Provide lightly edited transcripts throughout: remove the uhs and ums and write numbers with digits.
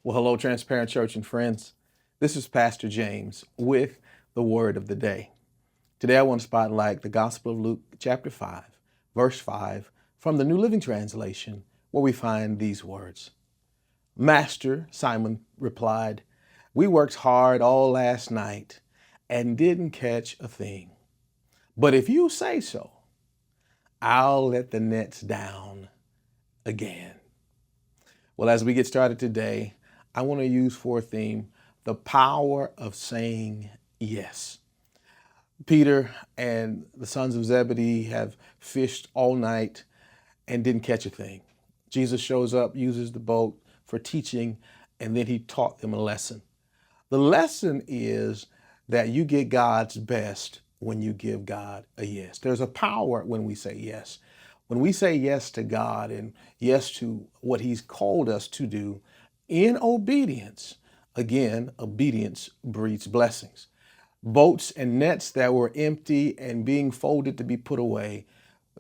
Well, hello, Transparent Church and friends. This is Pastor James with the Word of the Day. Today I want to spotlight the Gospel of Luke, chapter 5, verse 5, from the New Living Translation, where we find these words. Master, Simon replied, we worked hard all last night and didn't catch a thing. But if you say so, I'll let the nets down again. Well, as we get started today, I want to use for a theme the power of saying yes. Peter and the sons of Zebedee have fished all night and didn't catch a thing. Jesus shows up, uses the boat for teaching, and then he taught them a lesson. The lesson is that you get God's best when you give God a yes. There's a power when we say yes. When we say yes to God and yes to what he's called us to do in obedience, again, obedience breeds blessings. Boats and nets that were empty and being folded to be put away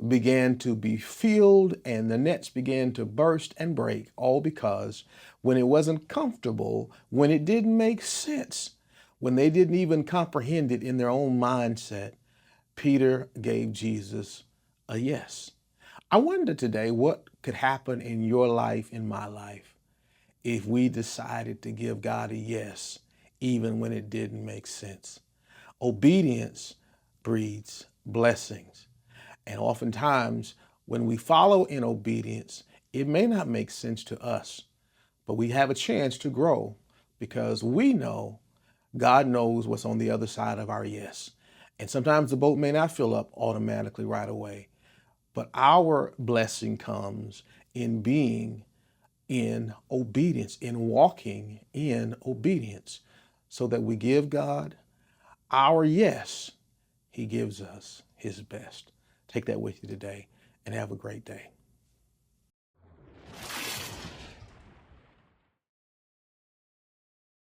began to be filled, and the nets began to burst and break, all because when it wasn't comfortable, when it didn't make sense, when they didn't even comprehend it in their own mindset, Peter gave Jesus a yes. I wonder today what could happen in your life, in my life, if we decided to give God a yes, even when it didn't make sense. Obedience breeds blessings. And oftentimes, when we follow in obedience, it may not make sense to us, but we have a chance to grow because we know God knows what's on the other side of our yes. And sometimes the boat may not fill up automatically right away, but our blessing comes in being in obedience, in walking in obedience, so that we give God our yes. He gives us his best. Take that with you today and have a great day.